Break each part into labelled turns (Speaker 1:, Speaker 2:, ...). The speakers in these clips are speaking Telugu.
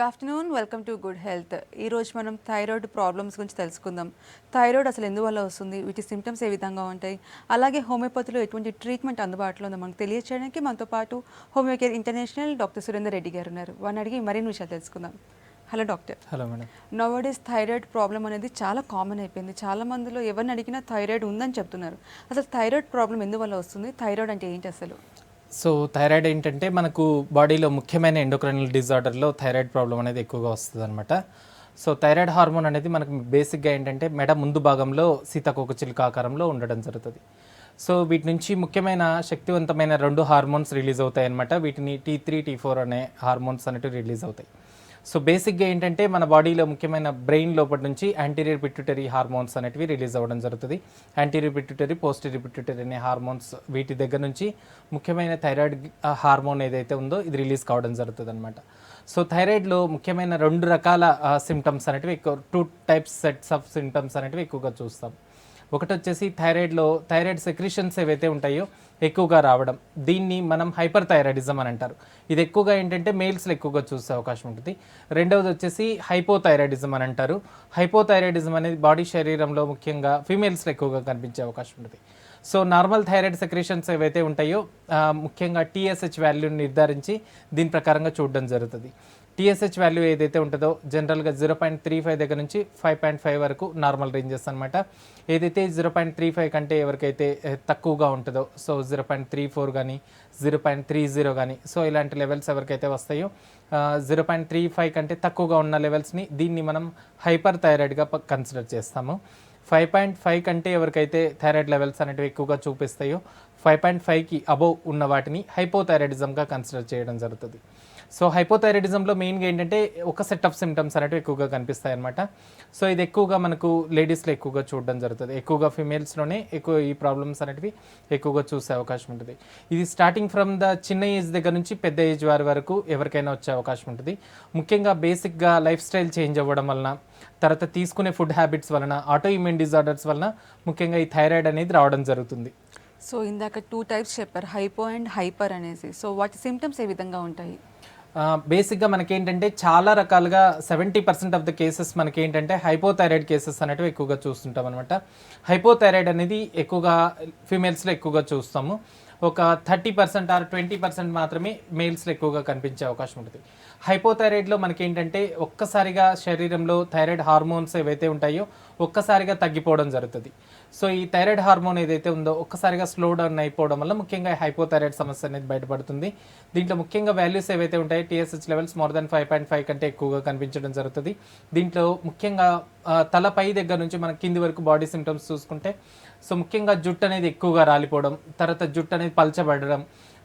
Speaker 1: Afternoon welcome to good health. ఈరోజు మనం థైరాయిడ్ ప్రాబ్లమ్స్ గురించి తెలుసుకుందాం. థైరాయిడ్ అసలు ఎందువల్ల వస్తుంది, వీటి సిమ్టమ్స్ ఏ విధంగా ఉంటాయి, అలాగే హోమియోపతిలో ఎటువంటి ట్రీట్మెంట్ అందుబాటులో ఉందో మనకు తెలియచేయడానికి మనతో పాటు హోమియోకేర్ ఇంటర్నేషనల్ డాక్టర్ సురేందర్ రెడ్డి గారు ఉన్నారు. వారిని అడిగి మరిన్ని విషయాలు తెలుసుకుందాం. Hello doctor.
Speaker 2: Hello madam.
Speaker 1: Nowadays thyroid problem అనేది చాలా కామన్ అయిపోయింది. చాలా మందిలో ఎవరిని అడిగినా థైరాయిడ్ ఉందని చెప్తున్నారు. అసలు థైరాయిడ్ ప్రాబ్లం ఎందువల్ల వస్తుంది, థైరాయిడ్ అంటే ఏంటి అసలు?
Speaker 2: సో థైరాయిడ్ ఏంటంటే మనకు బాడీలో ముఖ్యమైన ఎండోక్రైనల్ డిజార్డర్లో థైరాయిడ్ ప్రాబ్లం అనేది ఎక్కువగా వస్తుంది అనమాట. సో థైరాయిడ్ హార్మోన్ అనేది మనకు బేసిక్గా ఏంటంటే మెడ ముందు భాగంలో సీతాకోకచిలుక ఆకారంలో ఉండడం జరుగుతుంది. సో వీటి నుంచి ముఖ్యమైన శక్తివంతమైన రెండు హార్మోన్స్ రిలీజ్ అవుతాయి అనమాట. వీటిని T3 T4 అనే హార్మోన్స్ అనేవి రిలీజ్ అవుతాయి. సో బేసిక్గా ఏంటంటే మన బాడీలో ముఖ్యమైన బ్రెయిన్ లోపటి నుంచి యాంటీరియర్ పిట్యూటరీ హార్మోన్స్ అనేటివి రిలీజ్ అవ్వడం జరుగుతుంది. యాంటీరియర్ పిట్యూటరీ, పోస్టీరియర్ పిట్యూటరీ అనే హార్మోన్స్ వీటి దగ్గర నుంచి ముఖ్యమైన థైరాయిడ్ హార్మోన్ ఏదైతే ఉందో ఇది రిలీజ్ కావడం జరుగుతుంది అనమాట. సో థైరాయిడ్లో ముఖ్యమైన రెండు రకాల సిమ్టమ్స్ అనేటివి ఎక్కువ, 2 టైప్స్ సెట్స్ ఆఫ్ సిమ్టమ్స్ అనేటివి ఎక్కువగా చూస్తాం. ఒకటి వచ్చేసి థైరాయిడ్ సెక్రీషన్స్ ఏవైతే ఉంటాయో ఎక్కువగా రావడం, దీన్ని మనం హైపర్ థైరాయిడిజం అని అంటారు. ఇది ఎక్కువగా ఏంటంటే మేల్స్లో ఎక్కువగా చూసే అవకాశం ఉంటుంది. రెండవది వచ్చేసి హైపోథైరాయిడిజం అని అంటారు. హైపోథైరాయిడిజం అనేది బాడీ శరీరంలో ముఖ్యంగా ఫీమేల్స్లో ఎక్కువగా కనిపించే అవకాశం ఉంటుంది. సో నార్మల్ థైరాయిడ్ సెక్రీషన్స్ ఏవైతే ఉంటాయో ముఖ్యంగా TSH వాల్యూని నిర్ధారించి దీని ప్రకారంగా చూడడం జరుగుతుంది. TSH వాల్యూ ఏదైతే ఉంటుందో జనరల్గా 0.35 దగ్గర నుంచి 5.5 వరకు నార్మల్ రేంజెస్ అనమాట. ఏదైతే 0.35 కంటే ఎవరికైతే తక్కువగా ఉంటుందో, సో 0.34 కానీ 0.30 కానీ, సో ఇలాంటి లెవెల్స్ ఎవరికైతే వస్తాయో 0.35 కంటే తక్కువగా ఉన్న లెవెల్స్ని దీన్ని మనం హైపర్ థైరాయిడ్గా కన్సిడర్ చేస్తాము. 5.5 కంటే ఎవరికైతే థైరాయిడ్ లెవెల్స్ అనేవి ఎక్కువగా చూపిస్తాయో 5.5కి అబోవ్ ఉన్న వాటిని హైపోథైరాయిడిజంగా కన్సిడర్ చేయడం జరుగుతుంది. సో హైపోథైరాయిడిజంలో మెయిన్గా ఏంటంటే ఒక సెట్ ఆఫ్ సిమ్టమ్స్ అనేవి ఎక్కువగా కనిపిస్తాయి అనమాట. సో ఇది ఎక్కువగా మనకు లేడీస్లో ఎక్కువగా చూడడం జరుగుతుంది. ఎక్కువగా ఫిమేల్స్లోనే ఎక్కువ ఈ ప్రాబ్లమ్స్ అనేవి ఎక్కువగా చూసే అవకాశం ఉంటుంది. ఇది స్టార్టింగ్ ఫ్రమ్ ద చిన్న ఏజ్ దగ్గర నుంచి పెద్ద ఏజ్ వారి వరకు ఎవరికైనా వచ్చే అవకాశం ఉంటుంది. ముఖ్యంగా బేసిక్గా లైఫ్ స్టైల్ చేంజ్ అవ్వడం వలన, తర్వాత తీసుకునే ఫుడ్ హ్యాబిట్స్ వలన, ఆటో ఇమ్యూన్ డిజార్డర్స్ వలన ముఖ్యంగా ఈ థైరాయిడ్ అనేది రావడం జరుగుతుంది.
Speaker 1: సో ఇందాక 2 టైప్స్ చెప్పారు, హైపో అండ్ హైపర్ అనేసి. సో వాటి సిమ్టమ్స్ ఏ విధంగా ఉంటాయి?
Speaker 2: బేసిక్గా మనకేంటంటే చాలా రకాలుగా 70% ఆఫ్ ద కేసెస్ మనకేంటంటే హైపోథైరాయిడ్ కేసెస్ అనేవి ఎక్కువగా చూస్తుంటాం అనమాట. హైపోథైరాయిడ్ అనేది ఎక్కువగా ఫీమేల్స్లో ఎక్కువగా చూస్తాము. ఒక 30% ఆర్ 20% మాత్రమే మేల్స్లో ఎక్కువగా కనిపించే అవకాశం ఉంటుంది. హైపోథైరాయిడ్లో మనకేంటంటే ఒక్కసారిగా శరీరంలో థైరాయిడ్ హార్మోన్స్ ఏవైతే ఉంటాయో ఒక్కసారిగా తగ్గిపోవడం జరుగుతుంది. సో ఈ థైరాయిడ్ హార్మోన్ ఏదైతే ఉందో ఒక్కసారిగా స్లో డౌన్ అయిపోవడం వల్ల ముఖ్యంగా హైపోథైరాయిడ్ సమస్య అనేది బయటపడుతుంది. దీంట్లో ముఖ్యంగా వాల్యూస్ ఏవైతే ఉంటాయో TSH లెవెల్స్ మోర్ దెన్ 5.5 కంటే ఎక్కువగా కనిపించడం జరుగుతుంది. దీంట్లో ముఖ్యంగా తలపై దగ్గర నుంచి మన కింది వరకు బాడీ సిమ్టమ్స్ చూసుకుంటే, సో ముఖ్యంగా జుట్టు అనేది ఎక్కువగా రాలిపోవడం, తర్వాత జుట్టు అనేది పల్చబడడం,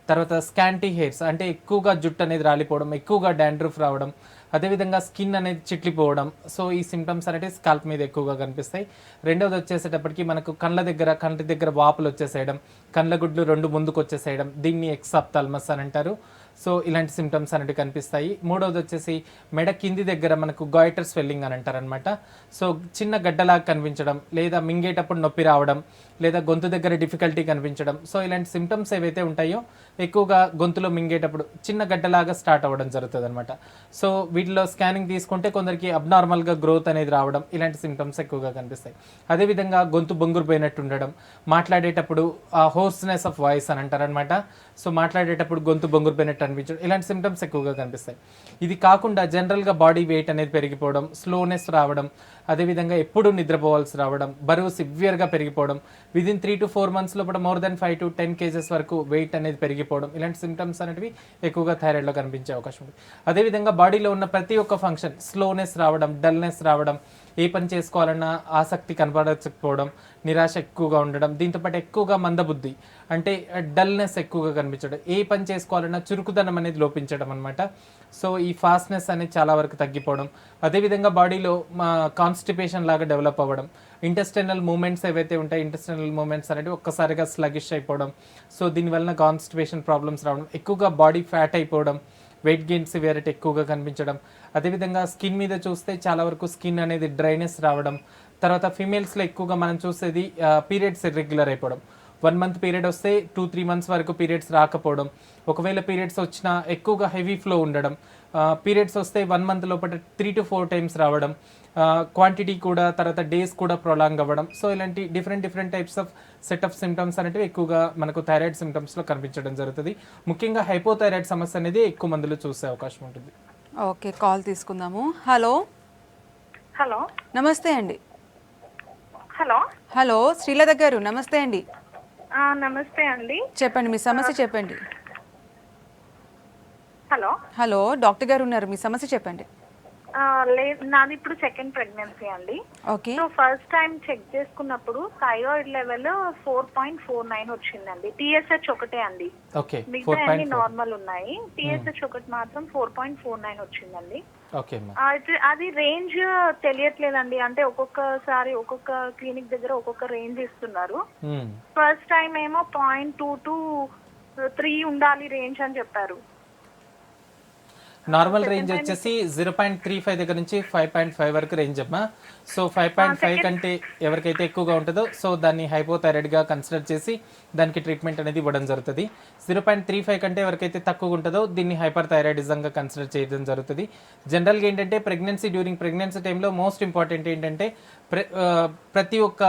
Speaker 2: తర్వాత స్కాంటీ హెయిర్స్ అంటే ఎక్కువగా జుట్టు అనేది రాలిపోవడం, ఎక్కువగా డాండ్రఫ్ రావడం, అదేవిధంగా స్కిన్ అనేది చిట్లిపోవడం. సో ఈ సిమ్టమ్స్ అనేవి స్కాల్ప్ మీద ఎక్కువగా కనిపిస్తాయి. రెండవది వచ్చేసేటప్పటికి మనకు కంటి దగ్గర వాపులు వచ్చేసేయడం, కండ్ల గుడ్లు 2 ముందుకు వచ్చేసేయడం, దీన్ని ఎక్సాప్థాల్మస్ అని అంటారు. సో ఇలాంటి సిమ్టమ్స్ అనేవి కనిపిస్తాయి. మూడవది వచ్చేసి మెడ కింది దగ్గర మనకు గాయిటర్ స్వెల్లింగ్ అని అంటారనమాట. సో చిన్న గడ్డలాగా కనిపించడం, లేదా మింగేటప్పుడు నొప్పి రావడం, లేదా గొంతు దగ్గర డిఫికల్టీ కనిపించడం. సో ఇలాంటి సిమ్టమ్స్ ఏవైతే ఉంటాయో ఎక్కువగా గొంతులో మింగేటప్పుడు చిన్న గడ్డలాగా స్టార్ట్ అవ్వడం జరుగుతుంది అనమాట. సో వీటిలో స్కానింగ్ తీసుకుంటే కొందరికి అబ్నార్మల్గా గ్రోత్ అనేది రావడం, ఇలాంటి సిమ్టమ్స్ ఎక్కువగా కనిపిస్తాయి. అదేవిధంగా గొంతు బొంగురుపోయినట్టు ఉండడం, మాట్లాడేటప్పుడు హోర్స్నెస్ ఆఫ్ వాయిస్ అని అంటారనమాట. సో మాట్లాడేటప్పుడు గొంతు బొంగురుపోయినట్టు అనిపించడం, ఇలాంటి సిమ్టమ్స్ ఎక్కువగా కనిపిస్తాయి. ఇది కాకుండా జనరల్గా బాడీ వెయిట్ అనేది పెరిగిపోవడం, స్లోనెస్ రావడం, అదేవిధంగా ఎప్పుడు నిద్రపోవాల్సి రావడం, బరువు సివియర్గా పెరిగిపోవడం, విదిన్ 3 to 4 months లోపల మోర్ దెన్ 5 to 10 kgs వరకు వెయిట్ అనేది పెరిగిపోవడం, ఇలాంటి సిమ్టమ్స్ అనేవి ఎక్కువగా థైరాయిడ్లో కనిపించే అవకాశం ఉంది. అదేవిధంగా బాడీలో ఉన్న ప్రతి ఒక్క ఫంక్షన్ స్లోనెస్ రావడం, డల్నెస్ రావడం, ఏ పని చేసుకోవాలన్నా ఆసక్తి కనపడకపోవడం, నిరాశ ఎక్కువగా ఉండడం, దీంతోపాటు ఎక్కువగా మందబుద్ధి అంటే డల్నెస్ ఎక్కువగా కనిపించడం, ఏ పని చేసుకోవాలన్నా చురుకుదనం అనేది లోపించడం అనమాట. సో ఈ ఫాస్ట్నెస్ అనేది చాలా వరకు తగ్గిపోవడం, అదేవిధంగా బాడీలో కాన్స్టిపేషన్ లాగా డెవలప్ అవ్వడం, ఇంటెస్టైనల్ మూమెంట్స్ ఏవైతే ఉంటాయి ఇంటెస్టైనల్ మూమెంట్స్ అనేవి ఒక్కసారిగా స్లగిష్ అయిపోవడం, సో దీనివల్ల కాన్స్టిపేషన్ ప్రాబ్లమ్స్ రావడం, ఎక్కువగా బాడీ ఫ్యాట్ అయిపోవడం, వెయిట్ గెయిన్ సివియారిటీ ఎక్కువగా కనిపించడం, అదేవిధంగా స్కిన్ మీద చూస్తే చాలా వరకు స్కిన్ అనేది డ్రైనెస్ రావడం, తర్వాత ఫీమేల్స్లో ఎక్కువగా మనం చూసేది పీరియడ్స్ ఇర్రెగ్యులర్ అయిపోవడం, 1 మంత్ పీరియడ్ వస్తే 2-3 మంత్స్ వరకు పీరియడ్స్ రాకపోవడం, ఒకవేళ పీరియడ్స్ వచ్చినా ఎక్కువగా హెవీ ఫ్లో ఉండడం, పీరియడ్స్ వస్తే 1 మంత్ లోపల 3 to 4 టైమ్స్ రావడం, క్వాంటిటీ కూడా తర్వాత డేస్ కూడా ప్రొలాంగ్ అవ్వడం. సో ఇలాంటి different types of set of symptoms అనేవి ఎక్కువగా మనకు థైరాయిడ్ సిమ్టమ్స్లో కనిపించడం జరుగుతుంది. ముఖ్యంగా హైపోథైరాయిడ్ సమస్య అనేది ఎక్కువ మందిలో చూసే అవకాశం ఉంటుంది.
Speaker 1: ఓకే, కాల్ తీసుకుందాము. హలో
Speaker 3: హలో
Speaker 1: నమస్తే అండి.
Speaker 3: హలో
Speaker 1: హలో శ్రీలత గారు నమస్తే అండి.
Speaker 3: నమస్తే అండి.
Speaker 1: చెప్పండి మీ సమస్య చెప్పండి.
Speaker 3: హలో
Speaker 1: హలో డాక్టర్ గారు ఉన్నారు, మీ సమస్య చెప్పండి.
Speaker 3: లేదు, నాది ఇప్పుడు సెకండ్ ప్రెగ్నెన్సీ అండి.
Speaker 1: Okay
Speaker 3: so first time check చేసుకున్నప్పుడు థైరాయిడ్ లెవెల్ 4.49 వచ్చిందండి. టీఎస్హెచ్ ఒకటే అండి,
Speaker 2: ఓకే,
Speaker 3: మిగతా అన్ని నార్మల్ ఉన్నాయి. టీఎస్హెచ్ ఒకటి మాత్రం 4.49 వచ్చిందండి.
Speaker 2: ఓకే
Speaker 3: అది రేంజ్ తెలియట్లేదండి. అంటే ఒక్కొక్కసారి ఒక్కొక్క క్లినిక్ దగ్గర ఒక్కొక్క రేంజ్ ఇస్తున్నారు. ఫస్ట్ టైం ఏమో 0.2 to 3 ఉండాలి రేంజ్ అని చెప్పారు.
Speaker 2: నార్మల్ రేంజ్ వచ్చేసి 0.35 దగ్గర నుంచి 5.5 వరకు రేంజ్ అమ్మా. సో 5.5 కంటే ఎవరికైతే ఎక్కువగా ఉంటుందో సో దాన్ని హైపోథైరాయిడ్గా కన్సిడర్ చేసి దానికి ట్రీట్మెంట్ అనేది ఇవ్వడం జరుగుతుంది. 0.35 కంటే ఎవరికైతే తక్కువ ఉంటుందో దీన్ని హైపర్ థైరాయిడిజంగా కన్సిడర్ చేయడం జరుగుతుంది. జనరల్గా ఏంటంటే డ్యూరింగ్ ప్రెగ్నెన్సీ టైంలో మోస్ట్ ఇంపార్టెంట్ ఏంటంటే ప్రతి ఒక్క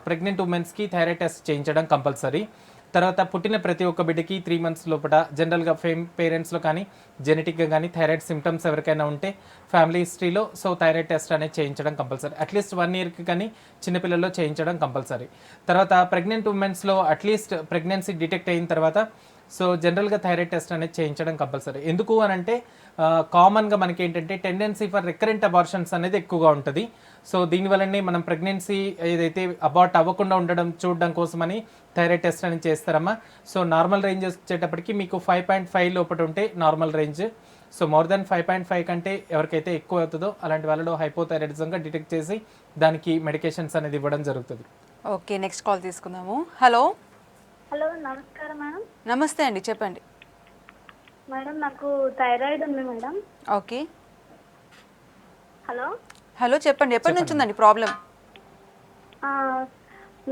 Speaker 2: ప్రెగ్నెంట్ ఉమెన్స్కి థైరాయిడ్ టెస్ట్ చేయించడం కంపల్సరీ. తర్వాత పుట్టిన ప్రతి ఒక్క బిడ్డకి 3 months లోపల జనరల్గా పేరెంట్స్లో కానీ జెనెటిక్గా కానీ థైరాయిడ్ సిమ్టమ్స్ ఎవరికైనా ఉంటే ఫ్యామిలీ హిస్టరీలో సో థైరాయిడ్ టెస్ట్ అనేది చేయించడం కంపల్సరీ. అట్లీస్ట్ 1 yearకి కానీ చిన్నపిల్లల్లో చేయించడం కంపల్సరీ. తర్వాత ప్రెగ్నెంట్ ఉమెన్స్లో అట్లీస్ట్ ప్రెగ్నెన్సీ డిటెక్ట్ అయిన తర్వాత సో జనరల్గా థైరాయిడ్ టెస్ట్ అనేది చేయించడం కంపల్సరీ. ఎందుకు అని అంటే కామన్గా మనకి ఏంటంటే టెండెన్సీ ఫర్ రికరెంట్ అబార్షన్స్ అనేది ఎక్కువగా ఉంటుంది. సో దీనివల్లనే మనం ప్రెగ్నెన్సీ ఏదైతే అబార్ట్ అవ్వకుండా ఉండడం చూడడం కోసమని థైరాయిడ్ టెస్ట్ అనేది చేస్తారమ్మా. సో నార్మల్ రేంజ్ వచ్చేటప్పటికి మీకు 5.5 లోపల ఉంటే normal range. So more than 5.5 కంటే ఎవరికైతే ఎక్కువ అవుతుందో అలాంటి వాళ్ళలో హైపోథైరాయిడిజంగా డిటెక్ట్ చేసి దానికి మెడికేషన్స్ అనేది ఇవ్వడం జరుగుతుంది.
Speaker 1: ఓకే, నెక్స్ట్ కాల్ తీసుకుందాము. హలో
Speaker 3: హలో నమస్కారం మేడం.
Speaker 1: నమస్తే అండి, చెప్పండి.
Speaker 3: మేడం నాకు థైరాయిడ్ ఉంది మేడం.
Speaker 1: ఓకే,
Speaker 3: హలో
Speaker 1: హలో చెప్పండి. ఎప్పటి నుంచి ఉందండి ప్రాబ్లం?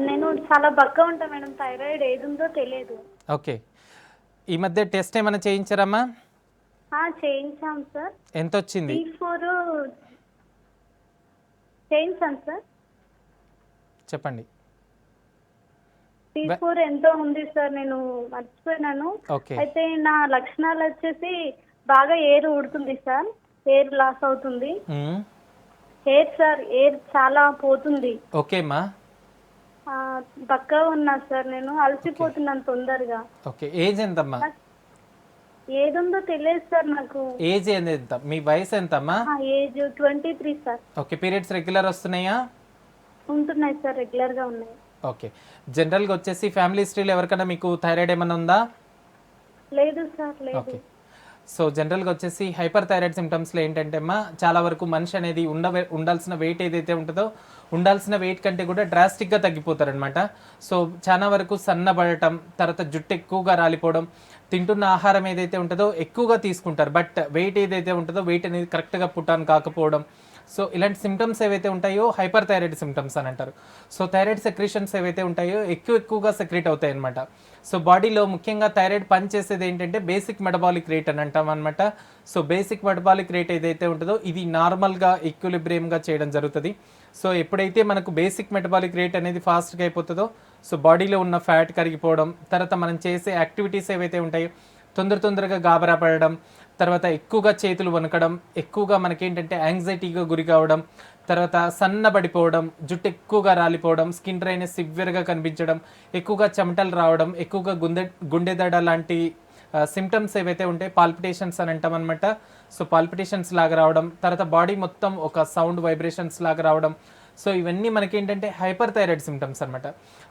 Speaker 3: నేను చాలా బక్క ఉంటా మేడం. థైరాయిడ్ ఏది ఉందో తెలియదు.
Speaker 2: ఓకే, ఈ మధ్య టెస్ట్ ఏమైనా చేయించారమ్మా?
Speaker 3: చేయించాం సార్.
Speaker 2: ఎంత వచ్చింది?
Speaker 3: T4 చేయించాం సార్.
Speaker 2: చెప్పండి.
Speaker 3: T4 ఎంతో ఉంది సార్, నేను మర్చిపోయినాను. అయితే నా లక్షణాలు వచ్చేసి బాగా ఎయిర్ ఊడుతుంది సార్, ఎయిర్ లాస్ అవుతుంది. ఎయిర్ చాలా పోతుంది.
Speaker 2: ఓకేమ్మా,
Speaker 3: బక్కగా ఉన్నా సార్, నేను అలసిపోతున్నాను తొందరగా.
Speaker 2: ఓకే, ఏజ్ ఎంతమ్మా?
Speaker 3: ఏదుందో తెలియదు సార్ నాకు.
Speaker 2: ఏజ్ ఎంత? మీ వయసు ఎంతమ్మా?
Speaker 3: Age 23 sir.
Speaker 2: Okay, periods regular వస్తున్నాయా?
Speaker 3: ఉంటున్నాయి సార్, రెగ్యులర్ గా ఉన్నాయి.
Speaker 2: ఓకే, జనరల్గా వచ్చేసి ఫ్యామిలీ హిస్టరీలో ఎవరికైనా మీకు థైరాయిడ్ ఏమైనా ఉందా?
Speaker 3: లేదు సార్, లేదు.
Speaker 2: ఓకే, సో జనరల్గా వచ్చేసి హైపర్ థైరాయిడ్ సిమ్టమ్స్లో ఏంటంటే అమ్మా చాలా వరకు మనిషి అనేది ఉండాల్సిన వెయిట్ ఏదైతే ఉంటుందో ఉండాల్సిన వెయిట్ కంటే కూడా డ్రాస్టిక్గా తగ్గిపోతారనమాట. సో చాలా వరకు సన్నబడటం, తర్వాత జుట్టు ఎక్కువగా రాలిపోవడం, తింటున్న ఆహారం ఏదైతే ఉంటుందో ఎక్కువగా తీసుకుంటారు బట్ వెయిట్ ఏదైతే ఉంటుందో వెయిట్ అనేది కరెక్ట్గా పుట్టాన్ కాకపోవడం. సో ఇలాంటి సిమ్టమ్స్ ఏవైతే ఉంటాయో హైపర్ థైరాయిడ్ సిమ్టమ్స్ అని అంటారు. సో థైరాయిడ్ సెక్రీషన్స్ ఏవైతే ఉంటాయో ఎక్కువగా సెక్రీట్ అవుతాయి అనమాట. సో బాడీలో ముఖ్యంగా థైరాయిడ్ పనిచేసేది ఏంటంటే బేసిక్ మెటబాలిక్ రేట్ అని అంటాం అనమాట. సో బేసిక్ మెటబాలిక్ రేట్ ఏదైతే ఉంటుందో ఇది నార్మల్గా ఈక్విలిబ్రియంగా చేయడం జరుగుతుంది. సో ఎప్పుడైతే మనకు బేసిక్ మెటబాలిక్ రేట్ అనేది ఫాస్ట్గా అయిపోతుందో సో బాడీలో ఉన్న ఫ్యాట్ కరిగిపోవడం, తర్వాత మనం చేసే యాక్టివిటీస్ ఏవైతే ఉంటాయో తొందరగా గాబరా పడడం, తర్వాత ఎక్కువగా చేతులు వణకడం, ఎక్కువగా మనకేంటంటే యాంగ్జైటీగా గురి కావడం, తర్వాత సన్నబడిపోవడం, జుట్టు ఎక్కువగా రాలిపోవడం, స్కిన్ డ్రైనెస్ సివియర్గా కనిపించడం, ఎక్కువగా చెమటలు రావడం, ఎక్కువగా గుండెదడ లాంటి సిమ్టమ్స్ ఏవైతే ఉంటాయి పాల్పిటేషన్స్ అని అంటాం అనమాట. సో పాల్పిటేషన్స్ లాగా రావడం, తర్వాత బాడీ మొత్తం ఒక సౌండ్ వైబ్రేషన్స్ లాగా రావడం. సో ఇవన్నీ మనకేంటంటే హైపర్ థైరాయిడ్ సిమ్టమ్స్ అనమాట.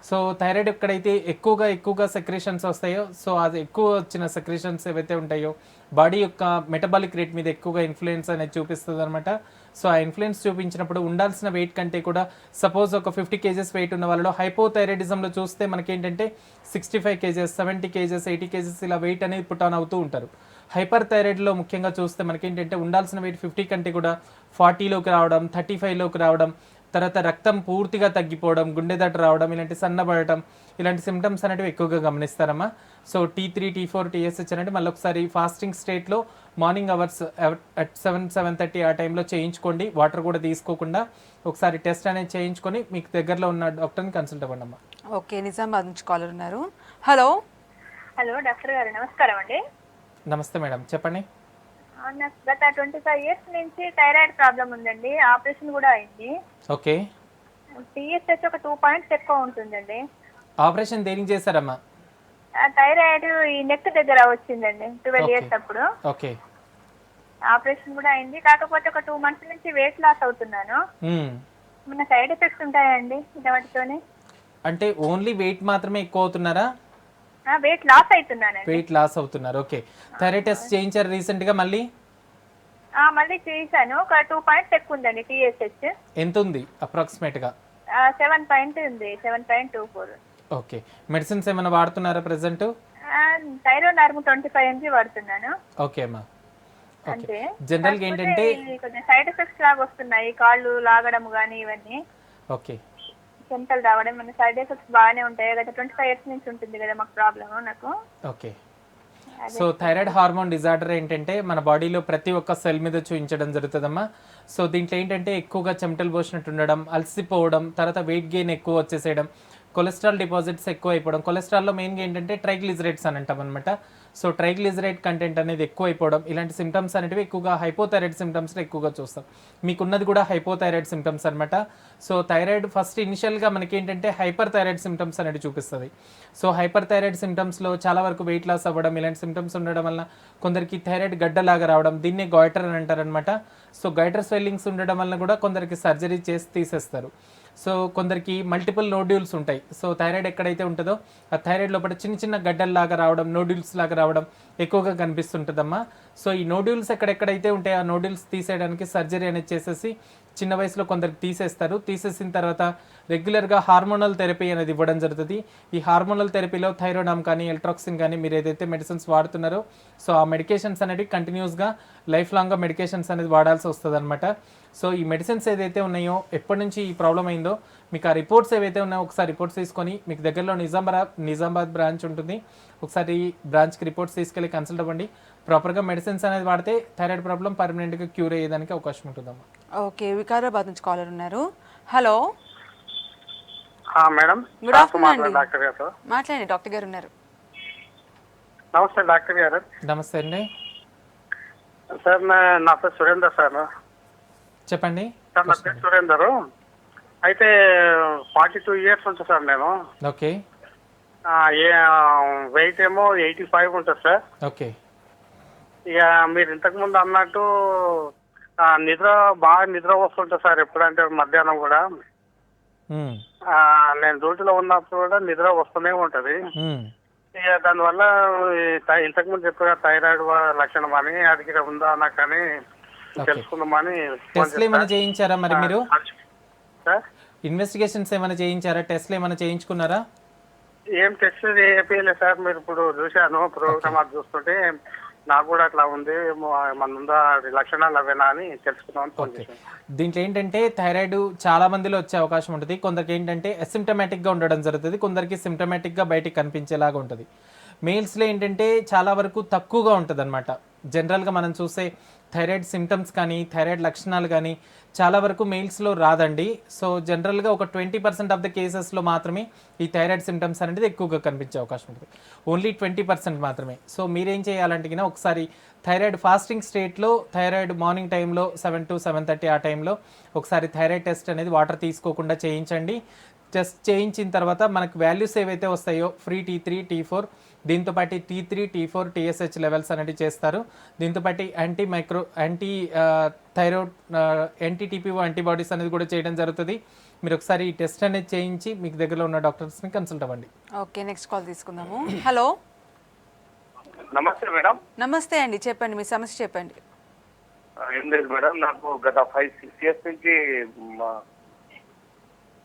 Speaker 2: సో థైరాయిడ్ ఎక్కడైతే ఎక్కువగా సెక్రేషన్స్ వస్తాయో సో అది ఎక్కువ వచ్చిన సెక్రేషన్స్ ఏవైతే ఉంటాయో బాడీ యొక్క మెటబాలిక్ రేట్ మీద ఎక్కువగా ఇన్ఫ్లుయెన్స్ అనేది చూపిస్తుంది అనమాట. సో ఆ ఇన్ఫ్లుయెన్స్ చూపించినప్పుడు ఉండాల్సిన వెయిట్ కంటే కూడా సపోజ్ ఒక 50 kgs వెయిట్ ఉన్న వాళ్ళలో హైపోథైరాయిడిజంలో చూస్తే మనకేంటంటే 65 kgs, 70 kgs, 80 kgs ఇలా వెయిట్ అనేది పుట్ ఆన్ అవుతూ ఉంటారు. హైపర్ థైరాయిడ్లో ముఖ్యంగా చూస్తే మనకేంటంటే ఉండాల్సిన వెయిట్ 50 కంటే కూడా 40లోకి రావడం, 35లోకి రావడం, తర్వాత రక్తం పూర్తిగా తగ్గిపోవడం, గుండె దట్టు రావడం, ఇలాంటి సన్నబడటం, ఇలాంటి సిమ్టమ్స్ అనేవి ఎక్కువగా గమనిస్తారమ్మా. సో T3 T4 TSH అనేది మళ్ళీ ఒకసారి ఫాస్టింగ్ స్టేట్లో మార్నింగ్ అవర్స్ అట్ 7-7:30 ఆ టైంలో చేయించుకోండి. వాటర్ కూడా తీసుకోకుండా ఒకసారి టెస్ట్ అనేది చేయించుకొని మీకు దగ్గరలో ఉన్న డాక్టర్ని కన్సల్ట్ అవ్వండి అమ్మా.
Speaker 1: ఓకే, నిజామాబాద్ నుంచి కాలర్ ఉన్నారు. హలో.
Speaker 3: హలో డాక్టర్ గారు, నమస్కారం అండి.
Speaker 2: నమస్తే మేడం, చెప్పండి.
Speaker 3: నాకు గత 25 ఇయర్స్ నుంచి థైరాయిడ్ ప్రాబ్లం ఉందండి. ఆపరేషన్ కూడా అయింది.
Speaker 2: ఓకే,
Speaker 3: TSH ఒక 2 పాయింట్స్ ఎక్కువ ఉంటుందండి.
Speaker 2: ఆపరేషన్ దేనికి చేశారమ్మా?
Speaker 3: థైరాయిడ్ ఈ నెక్ దగ్గర వచ్చిందండి 12 ఇయర్స్ అప్పుడు.
Speaker 2: ఓకే,
Speaker 3: ఆపరేషన్ కూడా అయింది. కాకపోతే ఒక 2 మంత్స్ నుంచి వెయిట్ లాస్ అవుతున్నాను. మన సైడ్ ఎఫెక్ట్స్ ఉంటాయండి వాటితోనే?
Speaker 2: అంటే ఓన్లీ వెయిట్ మాత్రమే ఎక్కువ అవుతున్నారా?
Speaker 3: వెయిట్ లాస్ అవుతున్నానండి.
Speaker 2: వెయిట్ లాస్ అవుతున్నారు. ఓకే, థైరాయిడ్ టెస్ట్ చేయించారు రీసెంట్గా మళ్ళీ?
Speaker 3: మళ్ళీ చేశాను. ఒక 2 పాయింట్స్ ఎక్కువ ఉందండి TSH.
Speaker 2: ఎంత ఉంది అప్రాక్సిమేట్గా?
Speaker 3: 7 పాయింట్ ఉంది, 7.24.
Speaker 2: ఓకే, మెడిసిన్స్ ఏమైనా వాడుతున్నారా ప్రెసెంట్?
Speaker 3: థైరాయిడ్ నార్మల్ 25 mg వాడుతున్నాను.
Speaker 2: ఓకే అమ్మా. ఓకే,
Speaker 3: అంతే.
Speaker 2: జనరల్గా ఏంటంటే
Speaker 3: కొంచెం సైడ్ ఎఫెక్ట్స్ లాగా వస్తున్నాయి, కాళ్ళు లాగడం కానీ ఇవన్నీ,
Speaker 2: ఓకే
Speaker 3: చెమటలు రావడం. మన సైడ్ ఎఫెక్ట్స్ బాగానే ఉంటాయి. గత 25 ఇయర్స్ నుంచి ఉంటుంది కదా మాకు ప్రాబ్లమ్ నాకు.
Speaker 2: Okay, so thyroid hormone disorder ఏంటంటే మన బాడీలో ప్రతి ఒక్క సెల్ మీద చూపించడం జరుగుతుందమ్మా. సో దీంట్లో ఏంటంటే ఎక్కువగా చెమటలు పోసినట్టు ఉండడం, అలసిపోవడం, తర్వాత వెయిట్ గెయిన్ ఎక్కువ వచ్చేసేయడం, కొలెస్ట్రాల్ డిపాజిట్స్ ఎక్కువ అయిపోవడం. కొలెస్ట్రాల్లో మెయిన్గా ఏంటంటే ట్రైగ్లిజరైడ్స్ అని అంటాం అనమాట. సో ట్రైగ్లిజరైడ్ కంటెంట్ అనేది ఎక్కువ అయిపోవడం, ఇలాంటి సిమ్టమ్స్ అనేవి ఎక్కువగా హైపోథైరాయిడ్ సిమ్టమ్స్లో ఎక్కువగా చూస్తాం. మీకున్నది కూడా హైపోథైరాయిడ్ సిమ్టమ్స్ అనమాట. సో థైరాయిడ్ ఫస్ట్ ఇనిషియల్గా మనకి ఏంటంటే హైపర్ థైరాయిడ్ సిమ్టమ్స్ అనేది చూపిస్తుంది. సో హైపర్ థైరాయిడ్ సిమ్టమ్స్లో చాలా వరకు వెయిట్ లాస్ అవ్వడం, ఇలాంటి సిమ్టమ్స్ ఉండడం వల్ల కొందరికి థైరాయిడ్ గడ్డలాగా రావడం, దీన్నే గాయిటర్ అని అంటారనమాట. సో గాయిటర్ స్వెల్లింగ్స్ ఉండడం వల్ల కూడా కొందరికి సర్జరీ చేసి తీసేస్తారు. సో కొందరికి మల్టిపుల్ నోడ్యూల్స్ ఉంటాయి. సో థైరాయిడ్ ఎక్కడైతే ఉంటుందో ఆ థైరాయిడ్ లోపల చిన్న చిన్న గడ్డల్లాగా రావడం, నోడ్యూల్స్ లాగా రావడం ఎక్కువగా కనిపిస్తుంటుందమ్మా. సో ఈ నోడ్యూల్స్ ఎక్కడెక్కడైతే ఉంటాయో ఆ నోడ్యూల్స్ తీసేయడానికి సర్జరీ అనేది చేసేసి చిన్న వయసులో కొందరికి తీసేస్తారు. తీసేసిన తర్వాత రెగ్యులర్గా హార్మోనల్ థెరపీ అనేది ఇవ్వడం జరుగుతుంది. ఈ హార్మోనల్ థెరపీలో థైరోడామ్ కానీ ఎల్ట్రాక్సిన్ కానీ మీరు ఏదైతే మెడిసిన్స్ వాడుతున్నారో సో ఆ మెడికేషన్స్ అనేవి కంటిన్యూస్గా లైఫ్ లాంగ్గా మెడికేషన్స్ అనేది వాడాల్సి వస్తుంది అనమాట. సో ఈ మెడిసిన్స్ ఏదైతే ఉన్నాయో ఎప్పటి నుంచి ఈ ప్రాబ్లం అయిందో మీకు ఆ రిపోర్ట్స్ ఏవైతే ఉన్నాయో ఒకసారి రిపోర్ట్స్ తీసుకొని మీకు దగ్గరలో నిజామాబాద్ బ్రాంచ్ ఉంటుంది, ఒకసారి బ్రాంచ్కి రిపోర్ట్స్ తీసుకెళ్ళి కన్సల్ట్ అవ్వండి. ప్రాపర్గా మెడిసిన్స్ అనేది వాడితే థైరాయిడ్ ప్రాబ్లం పర్మనెంట్గా క్యూర్ అయ్యేదానికి అవకాశం ఉంటుందమ్మా.
Speaker 1: ఓకే, వికారాబాద్ నుంచి కాలర్ ఉన్నారు. హలో
Speaker 4: మేడం,
Speaker 1: గుడ్ ఆఫ్టర్నూన్ అండి.
Speaker 4: డాక్టర్ గారు
Speaker 1: మాట్లాడండి, డాక్టర్ గారు ఉన్నారు.
Speaker 4: నమస్తే డాక్టర్ గారు.
Speaker 2: నమస్తే అండి,
Speaker 4: సార్ నా పేరు సురేందర్ సార్.
Speaker 2: చెప్పండి
Speaker 4: సార్ నా పేరు సురేందర్. అయితే 42 ఇయర్స్ ఉంటుంది సార్ నేను.
Speaker 2: ఓకే,
Speaker 4: వెయిట్ ఏమో 85 ఉంటుంది సార్.
Speaker 2: ఓకే,
Speaker 4: ఇక మీరు ఇంతకుముందు అన్నట్టు బాగా నిద్ర వస్తుంటుంది సార్. ఎప్పుడంటే మధ్యాహ్నం కూడా నేను డ్యూటీలో ఉన్నప్పుడు కూడా నిద్ర వస్తూనే ఉంటుంది. ఇక దానివల్ల ఇంతకుముందు చెప్పిన థైరాయిడ్ లక్షణం అని అది ఉందా నాకు అని తెలుసుకుందామని.
Speaker 2: టెస్ట్లు ఏమైనా చేయించారా మరి మీరు?
Speaker 4: సార్
Speaker 2: ఇన్వెస్టిగేషన్స్ ఏమైనా చేయించారా? టెస్ట్లు ఏమైనా చేయించుకున్నారా?
Speaker 4: ఏం టెస్ట్ చేయలేదు సార్. మీరు ఇప్పుడు చూశాను ప్రోగ్రామ్ అది చూస్తుంటే నాకు కూడా అట్లా ఉంది, మన ఉందా లక్షణాలు అవేనా అని తెలుసుకుందామని ఫోన్ చేశాను.
Speaker 2: దీంట్లో ఏంటంటే థైరాయిడ్ చాలా మందిలో వచ్చే అవకాశం ఉంటుంది. కొందరికి ఏంటంటే అసిమ్టమాటిక్గా ఉండడం జరుగుతుంది, కొందరికి సిమ్టమాటిక్గా బయటికి కనిపించేలాగా ఉంటుంది. మేల్స్లో ఏంటంటే చాలా వరకు తక్కువగా ఉంటుంది అనమాట. జనరల్గా మనం చూసే థైరాయిడ్ సిమ్టమ్స్ కానీ థైరాయిడ్ లక్షణాలు కానీ చాలా వరకు మెయిల్స్లో రాదండి. సో జనరల్గా ఒక 20% ఆఫ్ ద కేసెస్లో మాత్రమే ఈ థైరాయిడ్ సిమ్టమ్స్ అనేది ఎక్కువగా కనిపించే అవకాశం ఉంటుంది, ఓన్లీ 20% మాత్రమే. సో మీరేం చేయాలంటే ఒకసారి థైరాయిడ్ ఫాస్టింగ్ స్టేట్లో థైరాయిడ్ మార్నింగ్ టైంలో 7 to 7:30 ఆ టైంలో ఒకసారి థైరాయిడ్ టెస్ట్ అనేది వాటర్ తీసుకోకుండా చేయించండి. టెస్ట్ చేయించిన తర్వాత మనకు వాల్యూస్ ఏవైతే వస్తాయో ఫ్రీ T3 T4 దీంతోపాటు T3 T4 TSH లెవెల్స్ అనేవి చేస్తారు. దీంతోపాటు యాంటీ థైరాయిడ్ NTTPO యాంటీబాడీస్ అనేది కూడా చేయడం జరుగుతుంది. మీరు ఒకసారి ఈ టెస్ట్ అనేది చేయించి మీకు దగ్గరలో ఉన్న డాక్టర్స్ని కన్సల్ట్ అవ్వండి.
Speaker 1: ఓకే, నెక్స్ట్ కాల్ తీసుకుందాము. హలో
Speaker 4: నమస్తే మేడం.
Speaker 1: నమస్తే అండి, చెప్పండి మీ సమస్య చెప్పండి.
Speaker 4: ఏం లేదు మేడం, నాకు గత 5-6 ఇయర్స్ నుంచి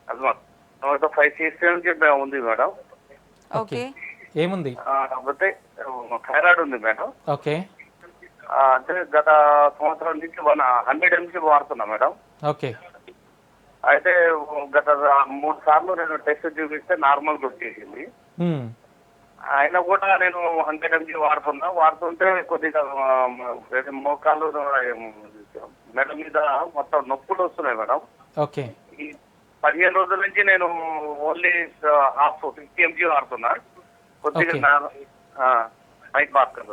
Speaker 4: 5-6 ఇయర్స్ నుంచి ఉంది మేడం.
Speaker 1: ఓకే,
Speaker 2: ఏముంది?
Speaker 4: కాకపోతే థైరాయిడ్ ఉంది మేడం.
Speaker 2: ఓకే,
Speaker 4: అంటే గత సంవత్సరం నుంచి 100 mg వాడుతున్నా మేడం.
Speaker 2: ఓకే,
Speaker 4: అయితే గత 3 సార్లు నేను టెస్ట్ చూపిస్తే నార్మల్ వచ్చేసింది.
Speaker 2: మ్మ్.
Speaker 4: అయినా కూడా నేను 100 mg వాడుతుంటే కొద్దిగా మోకాలు మెడ మీద మొత్తం నొప్పులు వస్తున్నాయి మేడం.
Speaker 2: ఓకే.
Speaker 4: ఈ 15 రోజుల నుంచి నేను ఓన్లీ హాఫ్ 50 mg వాడుతున్నా. కొద్దిగా మైక్ బాస్కర్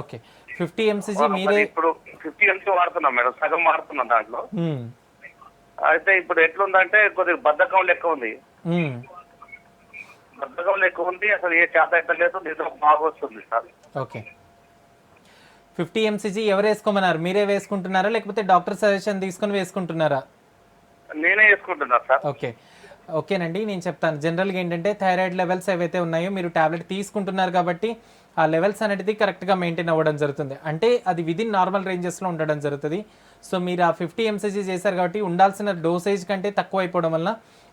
Speaker 2: ఓకే. 50 mcg మీరే
Speaker 4: ఇప్పుడు 50 mg వాడుతున్నాం మేడం, సగం వాడుతున్నాం దాంట్లో.
Speaker 2: మ్మ్.
Speaker 4: అయితే ఇప్పుడు ఎట్లుందంటే కొద్దిగా బద్ధకం లెక్క ఉంది.
Speaker 2: మ్మ్.
Speaker 4: బద్ధకం లెక్క ఉంది, అసలు ఏ చేత అయితే లేదు, నిద్ర బాగా వస్తుంది సార్.
Speaker 2: ఓకే. 50 mcg ఎవరు వేసుకోమన్నారు? మీరే వేసుకుంటున్నారా లేకపోతే డాక్టర్ సజెషన్ తీసుకొని వేసుకుంటున్నారా?
Speaker 4: నేనే వేసుకుంటున్నా సార్.
Speaker 2: ఓకే. ఓకేనండి, నేను చెప్తాను. జనరల్గా ఏంటంటే థైరాయిడ్ లెవెల్స్ ఏవైతే ఉన్నాయో మీరు టాబ్లెట్ తీసుకుంటున్నారు కాబట్టి ఆ లెవెల్స్ అనేది కరెక్ట్గా మెయింటైన్ అవ్వడం జరుగుతుంది. అంటే అది విదిన్ నార్మల్ రేంజెస్లో ఉండడం జరుగుతుంది. సో మీరు ఆ 50 mcg చేశారు కాబట్టి ఉండాల్సిన డోసేజ్ కంటే తక్కువ అయిపోవడం వల్ల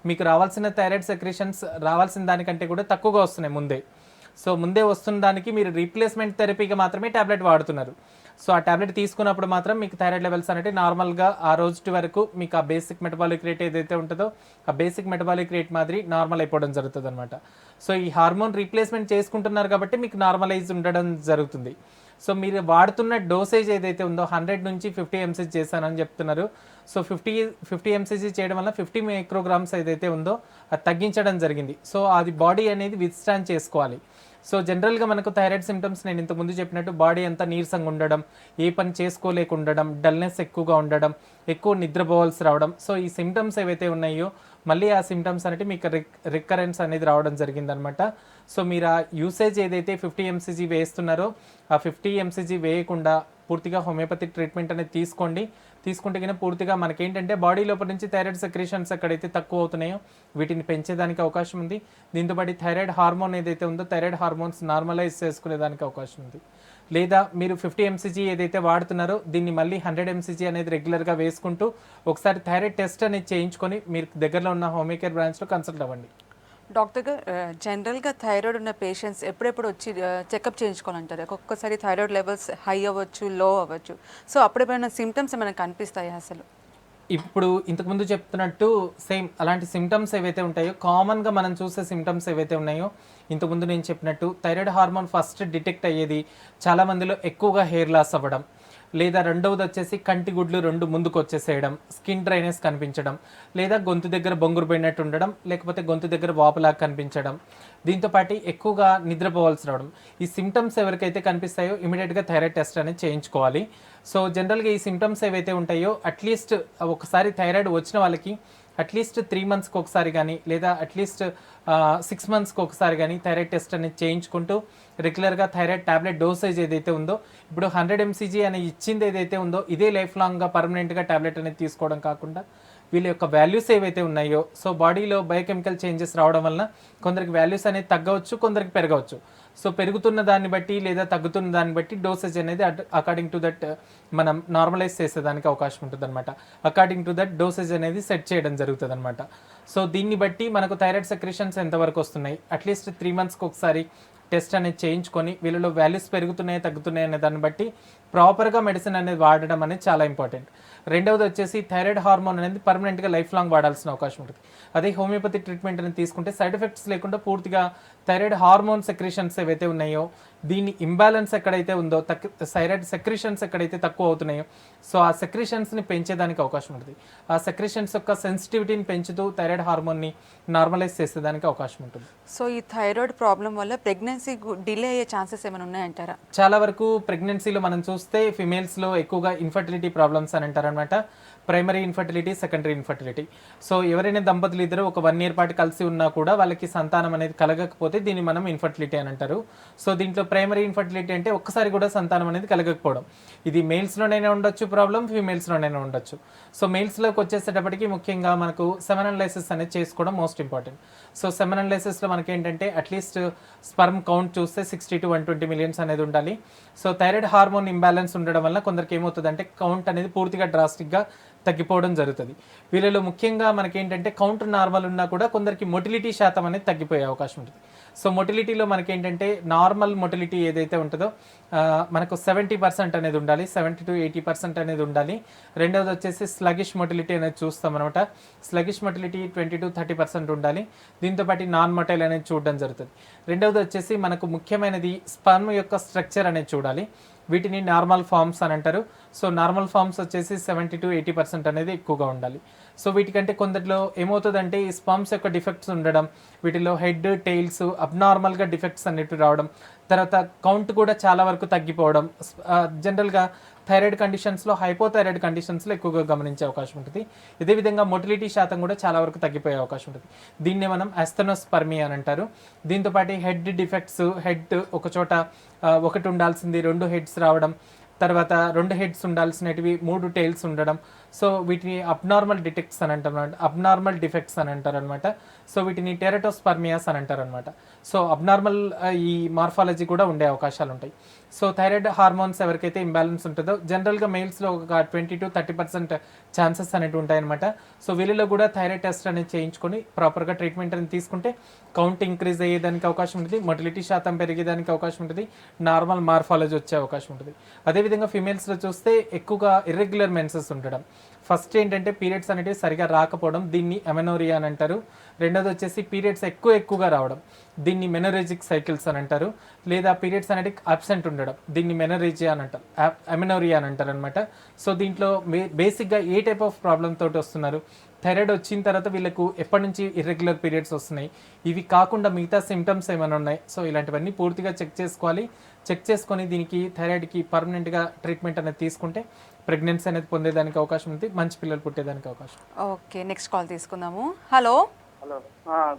Speaker 2: మీకు రావాల్సిన థైరాయిడ్ సెక్రేషన్స్ రావాల్సిన దానికంటే కూడా తక్కువగా వస్తున్నాయి ముందే. సో ముందే వస్తున్న దానికి మీరు రీప్లేస్మెంట్ థెరపీగా మాత్రమే టాబ్లెట్ వాడుతున్నారు. సో ఆ టాబ్లెట్ తీసుకున్నప్పుడు మాత్రం మీకు థైరాయిడ్ లెవెల్స్ అనేవి నార్మల్గా ఆ రోజు వరకు మీకు ఆ బేసిక్ మెటబాలిక్ రేట్ ఏదైతే ఉంటుందో ఆ బేసిక్ మెటబాలిక్ రేట్ మాదిరి నార్మల్ అయిపోవడం జరుగుతుంది అనమాట. సో ఈ హార్మోన్ రీప్లేస్మెంట్ చేసుకుంటున్నారు కాబట్టి మీకు నార్మలైజ్ ఉండడం జరుగుతుంది. సో మీరు వాడుతున్న డోసేజ్ ఏదైతే ఉందో 100 నుంచి 50 mcg చేశానని చెప్తున్నారు. సో 50 mcg చేయడం వల్ల 50 మైక్రోగ్రామ్స్ ఏదైతే ఉందో అది తగ్గించడం జరిగింది. సో అది బాడీ అనేది విత్స్టాండ్ చేసుకోవాలి. సో జనరల్గా మనకు థైరాయిడ్ సిమ్టమ్స్ నేను ఇంతకుముందు చెప్పినట్టు బాడీ అంతా నీరసంగా ఉండడం, ఏ పని చేసుకోలేకుండడం, డల్నెస్ ఎక్కువగా ఉండడం, ఎక్కువ నిద్రపోవాల్సి రావడం. సో ఈ సిమ్టమ్స్ ఏవైతే ఉన్నాయో మళ్ళీ ఆ సిమ్టమ్స్ అనేవి మీకు రికరెన్స్ అనేది రావడం జరిగిందనమాట. సో మీరు ఆ యూసేజ్ ఏదైతే 50 mcg వేస్తున్నారో ఆ 50 mcg వేయకుండా పూర్తిగా హోమియోపతి ట్రీట్మెంట్ అనేది తీసుకుంటే కన్నా పూర్తిగా మనకేంటంటే బాడీ లోపల నుంచి థైరాయిడ్ సెక్రేషన్స్ ఎక్కడైతే తక్కువ అవుతున్నాయో వీటిని పెంచేదానికి అవకాశం ఉంది. దీంతోపాటు థైరాయిడ్ హార్మోన్ ఏదైతే ఉందో థైరాయిడ్ హార్మోన్స్ నార్మలైజ్ చేసుకునేదానికి అవకాశం ఉంది. లేదా మీరు 50 mcg ఏదైతే వాడుతున్నారో దీన్ని మళ్ళీ 100 mcg అనేది రెగ్యులర్గా వేసుకుంటూ ఒకసారి థైరాయిడ్ టెస్ట్ అనేది చేయించుకొని మీరు దగ్గరలో ఉన్న హోమియో కేర్ బ్రాంచ్లో కన్సల్ట్ అవ్వండి.
Speaker 1: డాక్టర్ గారు, జనరల్గా థైరాయిడ్ ఉన్న పేషెంట్స్ ఎప్పుడెప్పుడు వచ్చి చెకప్ చేయించుకోవాలంటారు? ఒక్కొక్కసారి థైరాయిడ్ లెవెల్స్ హై అవ్వచ్చు, లో అవ్వచ్చు. సో అప్పుడేమైనా సిమ్టమ్స్ ఏమైనా కనిపిస్తాయా అసలు?
Speaker 2: ఇప్పుడు ఇంతకుముందు చెప్తున్నట్టు సేమ్ అలాంటి సిమ్టమ్స్ ఏవైతే ఉంటాయో కామన్గా మనం చూసే సిమ్టమ్స్ ఏవైతే ఉన్నాయో ఇంతకుముందు నేను చెప్పినట్టు థైరాయిడ్ హార్మోన్ ఫస్ట్ డిటెక్ట్ అయ్యేది చాలా మందిలో ఎక్కువగా హెయిర్ లాస్ అవ్వడం, లేదా రెండవది వచ్చేసి కంటి గుడ్లు 2 ముందుకు వచ్చేసేయడం, స్కిన్ డ్రైనెస్ కనిపించడం, లేదా గొంతు దగ్గర బొంగురు పోయినట్టు ఉండడం, లేకపోతే గొంతు దగ్గర వాపులాగా కనిపించడం, దీంతోపాటు ఎక్కువగా నిద్రపోవాల్సి రావడం. ఈ సిమ్టమ్స్ ఎవరికైతే కనిపిస్తాయో ఇమీడియట్గా థైరాయిడ్ టెస్ట్ అనేది చేయించుకోవాలి. సో జనరల్గా ఈ సిమ్టమ్స్ ఏవైతే ఉంటాయో అట్లీస్ట్ ఒకసారి థైరాయిడ్ వచ్చిన వాళ్ళకి అట్లీస్ట్ 3 monthsకి ఒకసారి కానీ లేదా అట్లీస్ట్ 6 monthsకి ఒకసారి కానీ థైరాయిడ్ టెస్ట్ అనేది చేయించుకుంటూ రెగ్యులర్గా థైరాయిడ్ టాబ్లెట్ డోసేజ్ ఏదైతే ఉందో ఇప్పుడు 100 mcg అని ఇచ్చింది ఏదైతే ఉందో ఇదే లైఫ్ లాంగ్గా పర్మనెంట్గా టాబ్లెట్ అనేది తీసుకోవడం కాకుండా వీళ్ళ యొక్క వాల్యూస్ ఏవైతే ఉన్నాయో సో బాడీలో బయోకెమికల్ చేంజెస్ రావడం వలన కొందరికి వాల్యూస్ అనేది తగ్గవచ్చు, కొందరికి పెరగవచ్చు. సో పెరుగుతున్న దాన్ని బట్టి లేదా తగ్గుతున్న దాన్ని బట్టి డోసేజ్ అనేది అకార్డింగ్ టు దట్ మనం నార్మలైజ్ చేసేదానికి అవకాశం ఉంటుంది అనమాట. అకార్డింగ్ టు దట్ డోసేజ్ అనేది సెట్ చేయడం జరుగుతుంది అనమాట. సో దీన్ని బట్టి మనకు థైరాయిడ్ సెక్రేషన్స్ ఎంతవరకు వస్తున్నాయి అట్లీస్ట్ 3 monthsకి ఒకసారి టెస్ట్ అనేది చేయించుకొని వీళ్ళలో వాల్యూస్ పెరుగుతున్నాయి తగ్గుతున్నాయి అనే దాన్ని బట్టి ప్రాపర్గా మెడిసిన్ అనేది వాడడం అనేది చాలా ఇంపార్టెంట్. రెండవది వచ్చేసి థైరాయిడ్ హార్మోన్ అనేది పర్మనెంట్గా లైఫ్ లాంగ్ వాడాల్సిన అవకాశం ఉంటుంది. అదే హోమియోపతి ట్రీట్మెంట్ అనేది తీసుకుంటే సైడ్ ఎఫెక్ట్స్ లేకుండా పూర్తిగా థైరాయిడ్ హార్మోన్ సెక్రేషన్స్ ఏవైతే ఉన్నాయో దీని ఇంబ్యాలెన్స్ ఎక్కడైతే ఉందో థైరాయిడ్ సెక్రేషన్స్ ఎక్కడైతే తక్కువ అవుతున్నాయో సో ఆ సెక్రేషన్స్ని పెంచేదానికి అవకాశం ఉంటుంది. ఆ సెక్రేషన్స్ యొక్క సెన్సిటివిటీని పెంచుతూ థైరాయిడ్ హార్మోన్ని నార్మలైజ్ చేసేదానికి అవకాశం ఉంటుంది.
Speaker 1: సో ఈ థైరాయిడ్ ప్రాబ్లం వల్ల ప్రెగ్నెన్సీ డిలే అయ్యే ఛాన్సెస్ ఏమైనా ఉన్నాయంటారా?
Speaker 2: చాలా వరకు ప్రెగ్నెన్సీలో మనం చూస్తే ఫిమేల్స్లో ఎక్కువగా ఇన్ఫర్టిలిటీ ప్రాబ్లమ్స్ అని అంటారనమాట. Primary infertility, secondary infertility. So ఎవరైనా దంపతులు ఇద్దరు ఒక 1 year పాటు కలిసి ఉన్నా కూడా వాళ్ళకి సంతానం అనేది కలగకపోతే దీన్ని మనం ఇన్ఫర్టిలిటీ అని అంటారు. సో దీంట్లో ప్రైమరీ ఇన్ఫర్టిలిటీ అంటే ఒక్కసారి కూడా సంతానం అనేది కలగకపోవడం. ఇది మేల్స్లోనైనా ఉండొచ్చు ప్రాబ్లం, ఫీమేల్స్లోనైనా ఉండొచ్చు. సో మేల్స్లోకి వచ్చేసేటప్పటికి ముఖ్యంగా మనకు సెమెన్ అనాలిసిస్ అనేది చేసుకోవడం మోస్ట్ ఇంపార్టెంట్. సో సెమెన్ అనాలిసిస్లో మనకి ఏంటంటే అట్లీస్ట్ స్పర్మ్ కౌంట్ చూస్తే 60 to 120 millions అనేది ఉండాలి. సో థైరాయిడ్ హార్మోన్ ఇంబ్యాలెన్స్ ఉండడం వల్ల కొందరికి ఏమవుతుందంటే కౌంట్ అనేది పూర్తిగా డ్రాస్టిక్గా తగ్గిపోవడం జరుగుతుంది. వీళ్ళలో ముఖ్యంగా మనకేంటంటే కౌంట్ నార్మల్ ఉన్నా కూడా కొందరికి మొటిలిటీ శాతం అనేది తగ్గిపోయే అవకాశం ఉంటుంది. సో మొటిలిటీలో మనకేంటంటే నార్మల్ మొటిలిటీ ఏదైతే ఉంటుందో మనకు 70% అనేది ఉండాలి, 70 to 80% అనేది ఉండాలి. రెండవది వచ్చేసి స్లగిష్ మొటిలిటీ అనేది చూస్తాం అనమాట. స్లగిష్ మొటిలిటీ 20 to 30% ఉండాలి. దీంతోపాటు నాన్ మొటైల్ అనేది చూడడం జరుగుతుంది. రెండవది వచ్చేసి మనకు ముఖ్యమైనది స్పర్మ్ యొక్క స్ట్రక్చర్ అనేది చూడాలి. వీటిని నార్మల్ ఫార్మ్స్ అని అంటారు. సో నార్మల్ ఫార్మ్స్ వచ్చేసి 70 to 80% అనేది ఎక్కువగా ఉండాలి. సో వీటికంటే కొందరిలో ఏమవుతుందంటే ఈ స్పర్మ్స్ యొక్క డిఫెక్ట్స్ ఉండడం, వీటిలో హెడ్ టెయిల్స్ అబ్నార్మల్గా డిఫెక్ట్స్ అనేవి రావడం, తర్వాత కౌంట్ కూడా చాలా వరకు తగ్గిపోవడం, జనరల్గా థైరాయిడ్ కండిషన్స్లో హైపోథైరాయిడ్ కండిషన్స్లో ఎక్కువగా గమనించే అవకాశం ఉంటుంది. ఇదే విధంగా మొటిలిటీ శాతం కూడా చాలా వరకు తగ్గిపోయే అవకాశం ఉంటుంది. దీన్నే మనం అస్థెనోస్పర్మీ అని అంటారు. దీంతోపాటు హెడ్ డిఫెక్ట్స్, హెడ్ ఒక చోట ఒకటి ఉండాల్సింది 2 హెడ్స్ రావడం, తర్వాత 2 హెడ్స్ ఉండాల్సినవి 3 టైల్స్ ఉండడం. సో వీటిని అబ్నార్మల్ డిటెక్ట్స్ అని అంటారు, అబ్నార్మల్ డిఫెక్ట్స్ అని అంటారు అనమాట. సో వీటిని టెరటోస్పర్మియాస్ అని అంటారు అనమాట. సో అబ్నార్మల్ ఈ మార్ఫాలజీ కూడా ఉండే అవకాశాలు ఉంటాయి. సో థైరాయిడ్ హార్మోన్స్ ఎవరికైతే ఇంబ్యాలెన్స్ ఉంటుందో జనరల్గా మేల్స్లో ఒక 20 to 30% ఛాన్సెస్ అనేవి ఉంటాయన్నమాట. సో వీళ్ళలో కూడా థైరాయిడ్ టెస్ట్ అనేది చేయించుకొని ప్రాపర్గా ట్రీట్మెంట్ అనేది తీసుకుంటే కౌంట్ ఇంక్రీజ్ అయ్యేదానికి అవకాశం ఉంటుంది, మొటిలిటీ శాతం పెరిగేదానికి అవకాశం ఉంటుంది, నార్మల్ మార్ఫాలజీ వచ్చే అవకాశం ఉంటుంది. అదేవిధంగా ఫీమేల్స్లో చూస్తే ఎక్కువగా ఇర్రెగ్యులర్ మెన్సెస్ ఉండడం, ఫస్ట్ ఏంటంటే పీరియడ్స్ అనేవి సరిగా రాకపోవడం, దీన్ని అమెనోరియా అని అంటారు. రెండోది వచ్చేసి పీరియడ్స్ ఎక్కువగా రావడం, దీన్ని మెనోరేజిక్ సైకిల్స్ అని అంటారు. లేదా పీరియడ్స్ అనేవి అబ్సెంట్ ఉండడం, దీన్ని మెనోరేజియా అని అంటారు, అమెనోరియా అని అంటారు అనమాట. సో దీంట్లో బేసిక్గా ఏ టైప్ ఆఫ్ ప్రాబ్లమ్ తోటి వస్తున్నారు, థైరాయిడ్ వచ్చిన తర్వాత వీళ్ళకు ఎప్పటి నుంచి ఇర్రెగ్యులర్ పీరియడ్స్ వస్తున్నాయి, ఇవి కాకుండా మిగతా సిమ్టమ్స్ ఏమైనా ఉన్నాయి. సో ఇలాంటివన్నీ పూర్తిగా చెక్ చేసుకోవాలి. చెక్ చేసుకొని దీనికి థైరాయిడ్కి పర్మనెంట్గా ట్రీట్మెంట్ అనేది తీసుకుంటే ప్రెగ్నెన్సీ అనేది పొందేదానికి అవకాశం ఉంది, మంచి పిల్లలు పుట్టేదానికి అవకాశం.
Speaker 1: ఓకే, నెక్స్ట్ కాల్ తీసుకుందాము. Hello
Speaker 4: hello,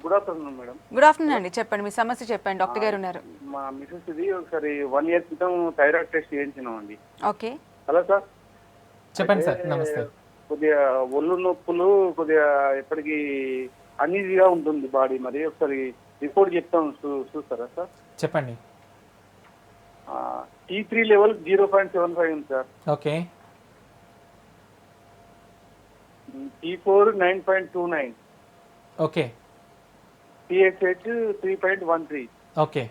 Speaker 4: good afternoon madam.
Speaker 1: Good afternoon అండి, చెప్పండి మీ సమస్య చెప్పండి, డాక్టర్ గారు ఉన్నారు.
Speaker 4: మా మిసెస్ ఇది ఒకసారి 1 year క్రితం థైరాయిడ్ టెస్ట్ చేయించినాం అండి.
Speaker 1: Okay,
Speaker 4: hello sir.
Speaker 2: చెప్పండి సార్. నమస్తే.
Speaker 4: కొద్దిగా ఒళ్ళు నొప్పులు, కొద్దిగా ఎప్పటికీ అన్ఈజీగా ఉంటుంది బాడీ. మరి ఒకసారి రిపోర్ట్ చెప్తాం, చూస్తారా సార్?
Speaker 2: చెప్పండి.
Speaker 4: T3 లెవెల్ 0.75 ఉంది sir.
Speaker 2: Okay.
Speaker 4: T4 9.29.
Speaker 2: Okay.
Speaker 4: TSH 3.13.
Speaker 2: Okay.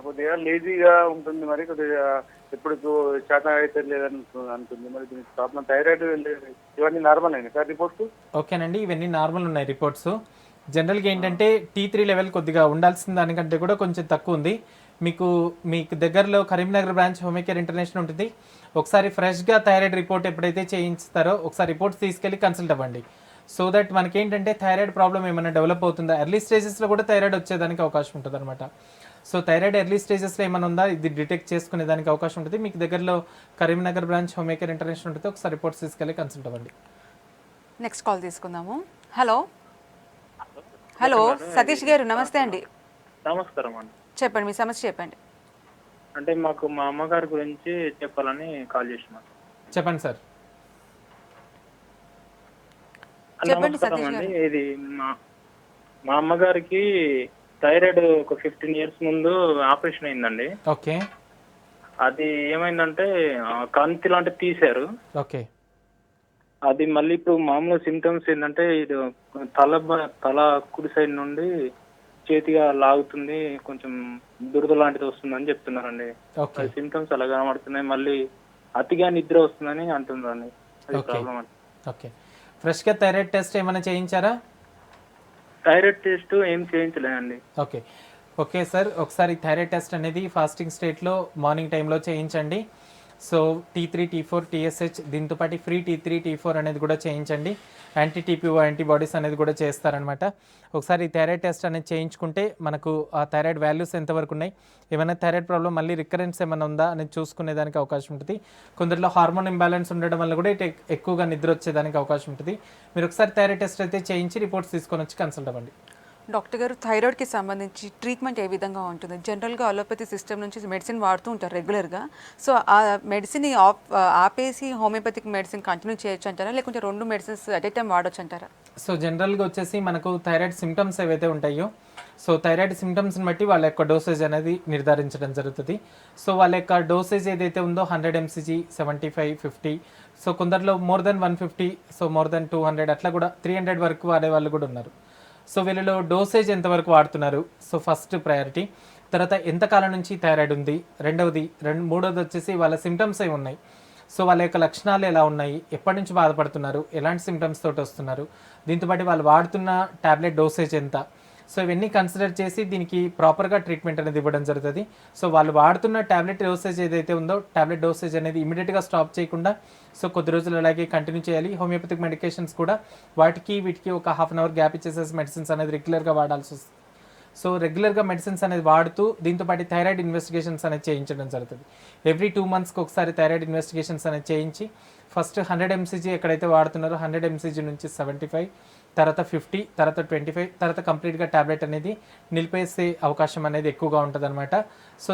Speaker 4: కొద్దిగా లేజీగా ఉంటుంది, మరి కొద్దిగా ఎప్పుడు శాతం అయితే లేదని అనుకుంది. మరి దీనికి ప్రాబ్లం థైరాయిడ్ ఇవన్నీ నార్మల్ అయినాయి సార్ రిపోర్ట్స్?
Speaker 2: ఓకేనండి, ఇవన్నీ నార్మల్ ఉన్నాయి రిపోర్ట్స్. జనరల్గా ఏంటంటే T3 లెవెల్ కొద్దిగా ఉండాల్సిన దానికంటే కూడా కొంచెం తక్కువ ఉంది. మీకు దగ్గరలో కరీంనగర్ బ్రాంచ్ హోమికేర్ ఇంటర్నేషనల్ ఉంటుంది. ఒకసారి ఫ్రెష్గా థైరాయిడ్ రిపోర్ట్ ఎప్పుడైతే చేయిస్తారో ఒకసారి రిపోర్ట్స్ తీసుకెళ్ళి కన్సల్ట్ అవ్వండి. సో దట్ మనకేంటంటే థైరాయిడ్ ప్రాబ్లం ఏమైనా డెవలప్ అవుతుందా, ఎర్లీ స్టేజెస్లో కూడా థైరాయిడ్ వచ్చేదానికి అవకాశం ఉంటుంది అనమాట. సో థైరాయిడ్ ఎర్లీ స్టేజెస్లో ఏమైనా ఉందా ఇది డిటెక్ట్ చేసుకునే దానికి అవకాశం ఉంటుంది. మీకు దగ్గరలో కరీంనగర్ బ్రాంచ్ హోమికేర్ ఇంటర్నేషనల్ ఉంటుంది. ఒకసారి రిపోర్ట్స్ తీసుకెళ్ళి కన్సల్ట్ అవ్వండి.
Speaker 1: నెక్స్ట్ కాల్ తీసుకుందాము. హలో హలో, సతీష్ గారు నమస్తే అండి.
Speaker 5: నమస్కారం అండి.
Speaker 1: చెప్పండి మీ సమస్య చెప్పండి.
Speaker 5: అంటే మాకు మా అమ్మగారి గురించి చెప్పాలని కాల్ చేసినాను.
Speaker 2: చెప్పండి సార్.
Speaker 1: చెప్పండి
Speaker 5: నమస్కారం
Speaker 1: సతీష్
Speaker 5: అండి.
Speaker 1: గారు.
Speaker 5: ఇది మా అమ్మగారికి థైరాయిడ్ ఒక 15 years ముందు ఆపరేషన్ అయిందండి.
Speaker 2: ఓకే.
Speaker 5: అది ఏమైందంటే కంతి లాంటివి తీశారు.
Speaker 2: ఓకే.
Speaker 5: అది మళ్ళీ ఇప్పుడు మామూలు సిమ్టమ్స్ ఏంటంటే ఇది తల కుడి సైడ్ నుండి చేతిగా లాగుతుంది, కొంచెం దురద లాంటిది వస్తుందని చెప్తున్నారండి.
Speaker 2: ఓకే.
Speaker 5: సిమ్టమ్స్ అలా కనబడుతున్నాయి, మళ్ళీ అతిగా నిద్ర వస్తుందని అంటున్నారండి. అది
Speaker 2: ఓకే.
Speaker 5: ప్రాబ్లం అండి.
Speaker 2: ఓకే. ఫ్రెష్గా థైరాయిడ్ టెస్ట్ ఏమైనా చేయించారా?
Speaker 5: థైరాయిడ్ టెస్ట్ ఏం చేయించలేదండి.
Speaker 2: ఓకే. ఓకే సార్, ఒకసారి థైరాయిడ్ టెస్ట్ అనేది ఫాస్టింగ్ స్టేట్లో మార్నింగ్ టైంలో చేయించండి. సో T3, T4, TSH దీంతో పాటు ఫ్రీ T3, T4 అనేది కూడా చేయించండి. యాంటీ-TPO యాంటీబాడీస్ అనేది కూడా చేస్తారనమాట. ఒకసారి థైరాయిడ్ టెస్ట్ అనేది చేయించుకుంటే మనకు ఆ థైరాయిడ్ వాల్యూస్ ఎంతవరకు ఉన్నాయి, ఏమైనా థైరాయిడ్ ప్రాబ్లం మళ్ళీ రికరెన్స్ ఏమైనా ఉందా అనేది చూసుకునేదానికి అవకాశం ఉంటుంది. కొందరిలో హార్మోన్ ఇంబ్యాలెన్స్ ఉండడం వల్ల కూడా ఎక్కువగా నిద్ర వచ్చేదానికి అవకాశం ఉంటుంది. మీరు ఒకసారి థైరాయిడ్ టెస్ట్ అయితే చేయించి రిపోర్ట్స్ తీసుకొని వచ్చి కన్సల్ట్ అవ్వండి.
Speaker 1: డాక్టర్ గారు, థైరాయిడ్కి సంబంధించి ట్రీట్మెంట్ ఏ విధంగా ఉంటుంది? జనరల్గా అలోపతి సిస్టమ్ నుంచి మెడిసిన్ వాడుతూ ఉంటారు రెగ్యులర్గా. సో ఆ మెడిసిన్ ఆపేసి హోమియోపతిక్ మెడిసిన్ కంటిన్యూ చేయొచ్చు అంటారా, లేకుంటే 2 మెడిసిన్స్ అట్ ఏ టైం వాడొచ్చు అంటారా?
Speaker 2: సో జనరల్గా వచ్చేసి మనకు థైరాయిడ్ సిమ్టమ్స్ ఏవైతే ఉంటాయో, సో థైరాయిడ్ సిమ్టమ్స్ని బట్టి వాళ్ళ యొక్క డోసేజ్ అనేది నిర్ధారించడం జరుగుతుంది. సో వాళ్ళ యొక్క డోసేజ్ ఏదైతే ఉందో 100 mcg, 75, 50, సో కొందరిలో more than 150, so more than 200, అట్లా కూడా 300 వరకు వాడే వాళ్ళు కూడా ఉన్నారు. సో వీళ్ళలో డోసేజ్ ఎంతవరకు వాడుతున్నారు, సో ఫస్ట్ ప్రయారిటీ. తర్వాత ఎంతకాలం నుంచి థైరాయిడ్ ఉంది, మూడవది వచ్చేసి వాళ్ళ సిమ్టమ్స్ ఏమి ఉన్నాయి, సో వాళ్ళ యొక్క లక్షణాలు ఎలా ఉన్నాయి, ఎప్పటి నుంచి బాధపడుతున్నారు, ఎలాంటి సిమ్టమ్స్ తోటి వస్తున్నారు, దీంతో పాటు వాళ్ళు వాడుతున్న టాబ్లెట్ డోసేజ్ ఎంత, సో ఇవన్నీ కన్సిడర్ చేసి దీనికి ప్రాపర్గా ట్రీట్మెంట్ అనేది ఇవ్వడం జరుగుతుంది. సో వాళ్ళు వాడుతున్న టాబ్లెట్ డోసేజ్ ఏదైతే ఉందో టాబ్లెట్ డోసేజ్ అనేది ఇమీడియట్గా స్టాప్ చేయకుండా సో కొద్ది రోజులు అలాగే కంటిన్యూ చేయాలి. హోమియోపతిక్ మెడికేషన్స్ కూడా వీటికి ఒక హాఫ్ అన్ అవర్ గ్యాప్ ఇచ్చేసేసి మెడిసిన్స్ అనేది రెగ్యులర్గా వాడాల్సి వస్తుంది. సో రెగ్యులర్గా మెడిసిన్స్ అనేది వాడుతూ దీంతో పాటు థైరాయిడ్ ఇన్వెస్టిగేషన్స్ అనేది చేయించడం జరుగుతుంది. ఎవ్రీ 2 monthsకి ఒకసారి థైరాయిడ్ ఇన్వెస్టిగేషన్స్ అనేది చేయించి ఫస్ట్ 100 mcg ఎక్కడైతే వాడుతున్నారో 100 mcg నుంచి 75, తర్వాత 50, తర్వాత 25, తర్వాత కంప్లీట్గా టాబ్లెట్ అనేది నిలిపేసే అవకాశం అనేది ఎక్కువగా ఉంటుంది అనమాట. సో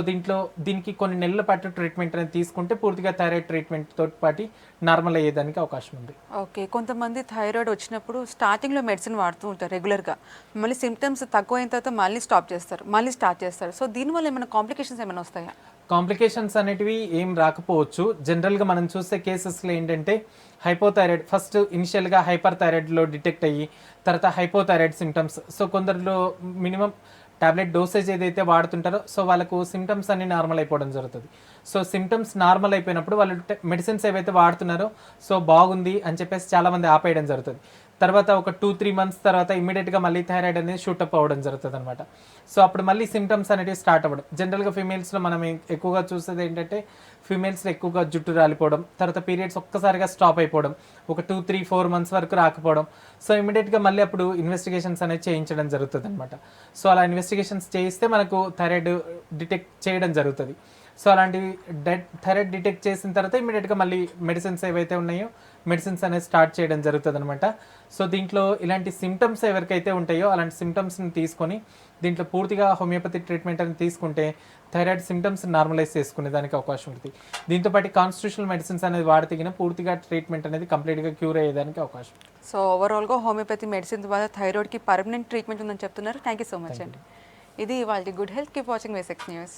Speaker 2: దీనికి కొన్ని నెలల పాటు ట్రీట్మెంట్ అనేది తీసుకుంటే పూర్తిగా థైరాయిడ్ ట్రీట్మెంట్ తోటి పాటు నార్మల్ అయ్యేదానికి అవకాశం ఉంది.
Speaker 1: ఓకే, కొంతమంది థైరాయిడ్ వచ్చినప్పుడు స్టార్టింగ్లో మెడిసిన్ వాడుతూ ఉంటారు రెగ్యులర్గా, మళ్ళీ సిమ్టమ్స్ తక్కువైన తర్వాత మళ్ళీ స్టాప్ చేస్తారు, మళ్ళీ స్టార్ట్ చేస్తారు. సో దీనివల్ల ఏమైనా కాంప్లికేషన్స్ ఏమైనా వస్తాయా?
Speaker 2: కాంప్లికేషన్స్ అనేటివి ఏం రాకపోవచ్చు. జనరల్గా మనం చూసే కేసెస్లో ఏంటంటే హైపోథైరాయిడ్ ఫస్ట్ ఇనిషియల్గా హైపర్ థైరాయిడ్లో డిటెక్ట్ అయ్యి తర్వాత హైపోథైరాయిడ్ సిమ్టమ్స్. సో కొందరిలో మినిమం టాబ్లెట్ డోసేజ్ ఏదైతే వాడుతుంటారో సో వాళ్ళకు సిమ్టమ్స్ అన్ని నార్మల్ అయిపోవడం జరుగుతుంది. సో సిమ్టమ్స్ నార్మల్ అయిపోయినప్పుడు వాళ్ళు మెడిసిన్స్ ఏవైతే వాడుతున్నారో సో బాగుంది అని చెప్పేసి చాలామంది ఆపేయడం జరుగుతుంది. తర్వాత ఒక 2-3 months తర్వాత ఇమీడియట్గా మళ్ళీ థైరాయిడ్ అనేది షూటప్ అవ్వడం జరుగుతుంది అనమాట. సో అప్పుడు మళ్ళీ సిమ్టమ్స్ అనేవి స్టార్ట్ అవ్వడం. జనరల్గా ఫీమేల్స్లో మనం ఎక్కువగా చూసేది ఏంటంటే ఫీమేల్స్లో ఎక్కువగా జుట్టు రాలిపోవడం, తర్వాత పీరియడ్స్ ఒక్కసారిగా స్టాప్ అయిపోవడం, ఒక 2-3-4 months వరకు రాకపోవడం. సో ఇమీడియట్గా మళ్ళీ అప్పుడు ఇన్వెస్టిగేషన్స్ అనేది చేయించడం జరుగుతుంది అనమాట. సో అలా ఇన్వెస్టిగేషన్స్ చేయిస్తే మనకు థైరాయిడ్ డిటెక్ట్ చేయడం జరుగుతుంది. సో అలాంటివి థైరాయిడ్ డిటెక్ట్ చేసిన తర్వాత ఇమీడియట్గా మళ్ళీ మెడిసిన్స్ ఏవైతే ఉన్నాయో మెడిసిన్స్ అనేది స్టార్ట్ చేయడం జరుగుతుంది అనమాట. సో దీంట్లో ఇలాంటి సిమ్టమ్స్ ఎవరికైతే ఉంటాయో అలాంటి సిమ్టమ్స్ని తీసుకొని దీంట్లో పూర్తిగా హోమియోపతి ట్రీట్మెంట్ అని తీసుకుంటే థైరాయిడ్ సిమ్టమ్స్ నార్మలైజ్ చేసుకునే దానికి అవకాశం ఉంటుంది. దీంతోపాటు కాన్స్టిట్యూషనల్ మెడిసిన్స్ అనేది వాడితే పూర్తిగా ట్రీట్మెంట్ అనేది కంప్లీట్గా క్యూర్ అయ్యేదానికి అవకాశం.
Speaker 1: సో ఓవరాల్గా హోమియోపతి మెడిసిన్ ద్వారా థైరాయిడ్కి పర్మనెంట్ ట్రీట్మెంట్ ఉందని చెప్తున్నారు. థ్యాంక్ యూ సో మచ్ అండి. ఇది వాళ్ళ good health. Keep watching V6 news.